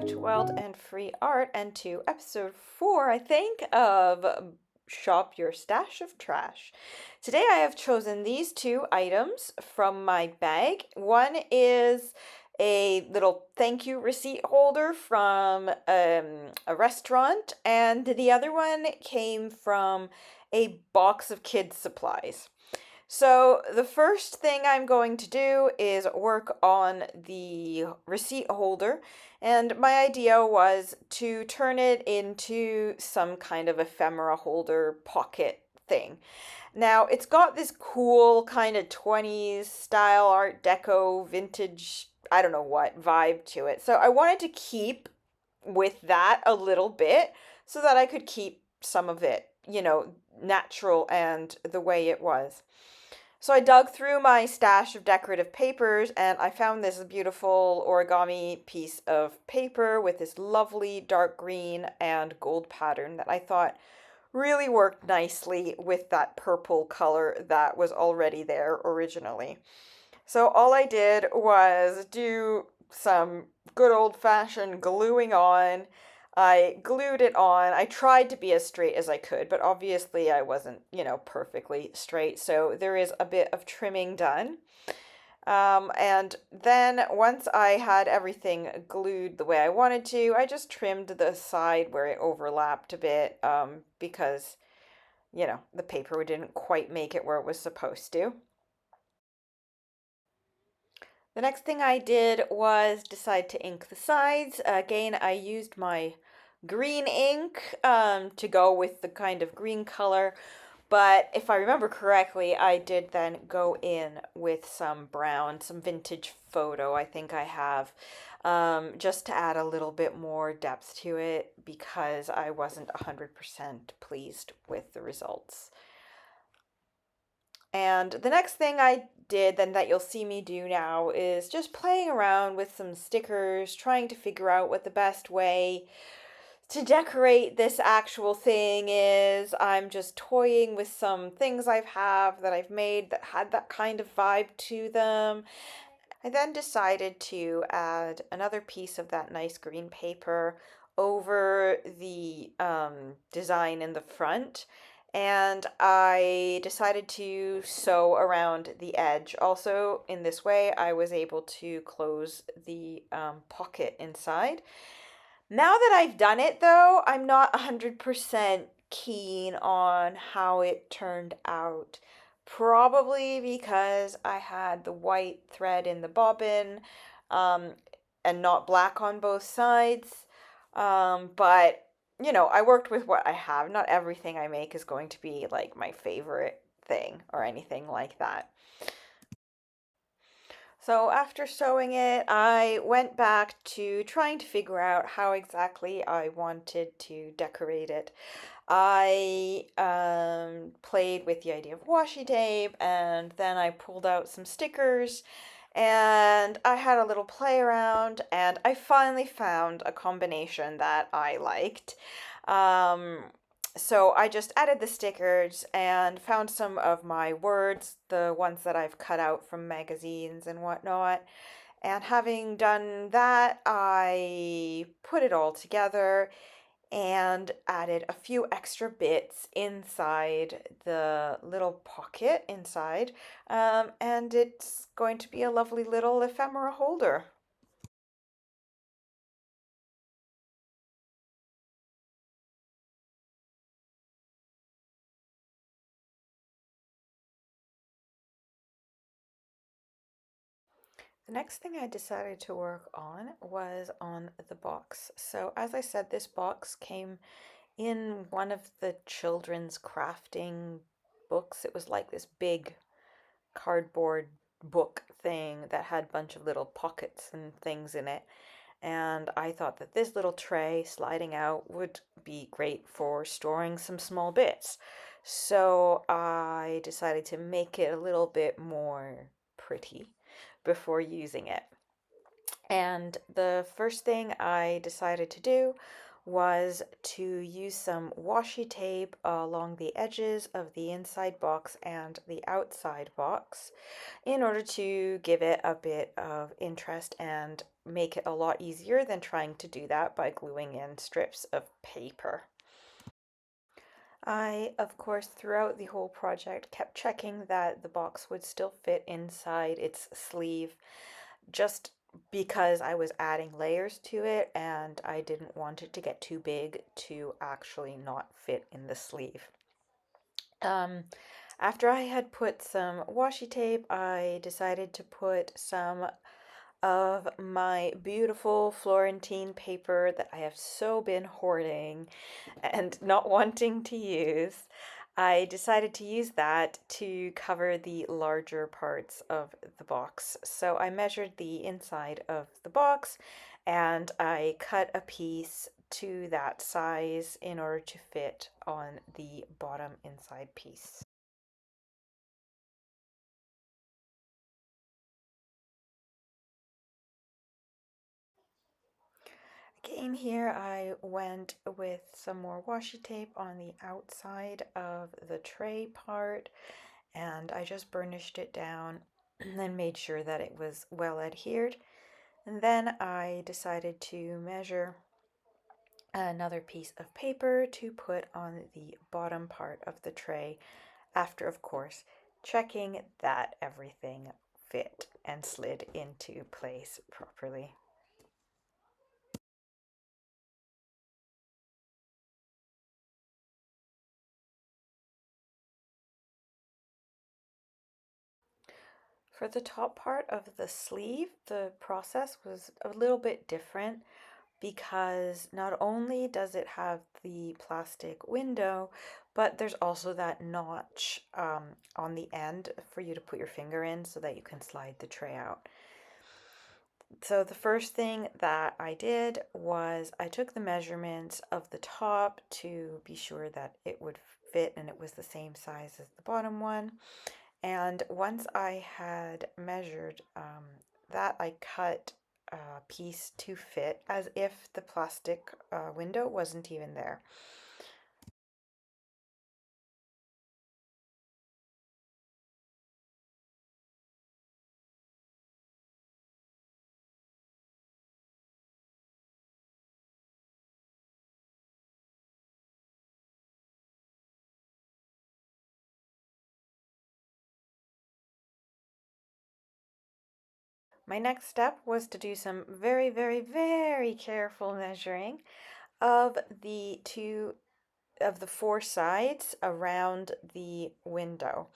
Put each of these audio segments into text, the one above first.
back to Wild and Free Art and to episode 4, I think, of Shop Your Stash of Trash. Today I have chosen these two items from my bag. One is a little thank you receipt holder from a restaurant, and the other one came from a box of kids' supplies. So the first thing I'm going to do is work on the receipt holder, and my idea was to turn it into some kind of ephemera holder pocket thing. Now, it's got this cool kind of 20s style art deco vintage, I don't know what, vibe to it. So I wanted to keep with that a little bit so that I could keep some of it, natural and the way it was. So I dug through my stash of decorative papers and I found this beautiful origami piece of paper with this lovely dark green and gold pattern that I thought really worked nicely with that purple color that was already there originally. So all I did was do some good old-fashioned gluing on. I glued it on. I tried to be as straight as I could, but obviously I wasn't, perfectly straight. So there is a bit of trimming done. And then once I had everything glued the way I wanted to, I just trimmed the side where it overlapped a bit, because, the paper didn't quite make it where it was supposed to. The next thing I did was decide to ink the sides. Again, I used my green ink to go with the kind of green color, but if I remember correctly, I did then go in with some brown, some vintage photo I think I have, just to add a little bit more depth to it because I wasn't 100% pleased with the results. And the next thing I did then that you'll see me do now is just playing around with some stickers, trying to figure out what the best way to decorate this actual thing is. I'm just toying with some things that I've made that had that kind of vibe to them. I then decided to add another piece of that nice green paper over the design in the front, and I decided to sew around the edge. Also, in this way, I was able to close the pocket inside. Now that I've done it, though, I'm not 100% keen on how it turned out. Probably because I had the white thread in the bobbin, um, and not black on both sides. But, I worked with what I have. Not everything I make is going to be like my favorite thing or anything like that. So after sewing it, I went back to trying to figure out how exactly I wanted to decorate it. I played with the idea of washi tape, and then I pulled out some stickers and I had a little play around, and I finally found a combination that I liked. Um, so I just added the stickers and found some of my words, the ones that I've cut out from magazines and whatnot. And having done that, I put it all together and added a few extra bits inside the little pocket inside. And it's going to be a lovely little ephemera holder. The next thing I decided to work on was on the box. So as I said, this box came in one of the children's crafting books. It was like this big cardboard book thing that had a bunch of little pockets and things in it. And I thought that this little tray sliding out would be great for storing some small bits. So I decided to make it a little bit more pretty before using it. And the first thing I decided to do was to use some washi tape along the edges of the inside box and the outside box in order to give it a bit of interest and make it a lot easier than trying to do that by gluing in strips of paper. I, of course, throughout the whole project, kept checking that the box would still fit inside its sleeve, just because I was adding layers to it and I didn't want it to get too big to actually not fit in the sleeve. Um, After I had put some washi tape, I decided to put some of my beautiful Florentine paper that I have so been hoarding and not wanting to use. I decided to use that to cover the larger parts of the box. So I measured the inside of the box and I cut a piece to that size in order to fit on the bottom inside piece. Again, here I went with some more washi tape on the outside of the tray part and I just burnished it down and made sure that it was well adhered. And then I decided to measure another piece of paper to put on the bottom part of the tray after, of course, checking that everything fit and slid into place properly. For the top part of the sleeve, the process was a little bit different because not only does it have the plastic window, but there's also that notch on the end for you to put your finger in so that you can slide the tray out. So the first thing that I did was I took the measurements of the top to be sure that it would fit and it was the same size as the bottom one. And once I had measured that, I cut a piece to fit as if the plastic window wasn't even there. My next step was to do some very, very, very careful measuring of the four sides around the window.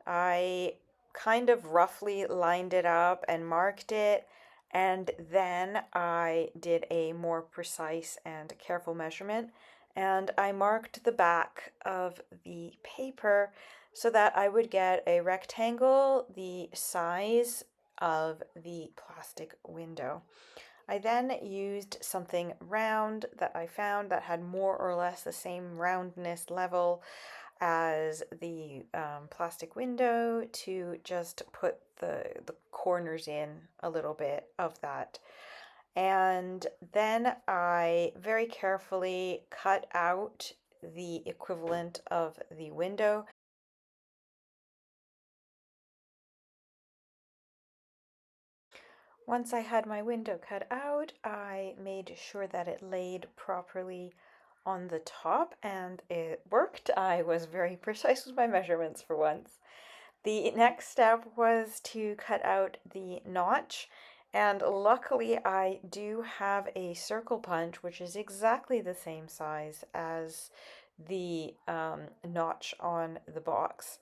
I kind of roughly lined it up and marked it, and then I did a more precise and careful measurement, and I marked the back of the paper so that I would get a rectangle the size of the plastic window. I then used something round that I found that had more or less the same roundness level as the plastic window to just put the corners in a little bit of that. And then I very carefully cut out the equivalent of the window. Once I had my window cut out, I made sure that it laid properly on the top and it worked. I was very precise with my measurements for once. The next step was to cut out the notch, and luckily I do have a circle punch which is exactly the same size as the notch on the box.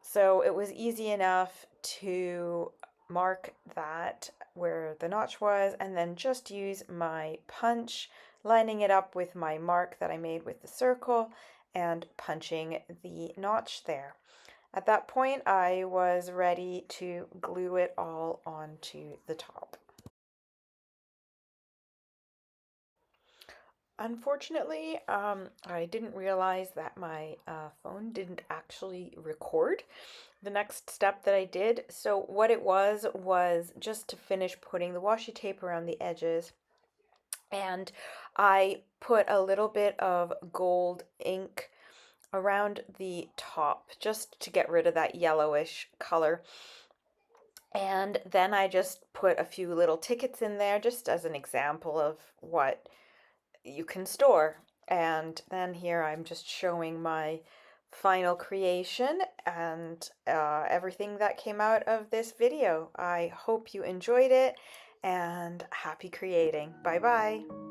So it was easy enough to mark that where the notch was and then just use my punch, lining it up with my mark that I made with the circle and punching the notch there. At that point, I was ready to glue it all onto the top. Unfortunately, I didn't realize that my phone didn't actually record the next step that I did. So what it was just to finish putting the washi tape around the edges. And I put a little bit of gold ink around the top just to get rid of that yellowish color. And then I just put a few little tickets in there just as an example of what you can store. And then here I'm just showing my final creation and everything that came out of this video. I hope you enjoyed it and happy creating. Bye bye.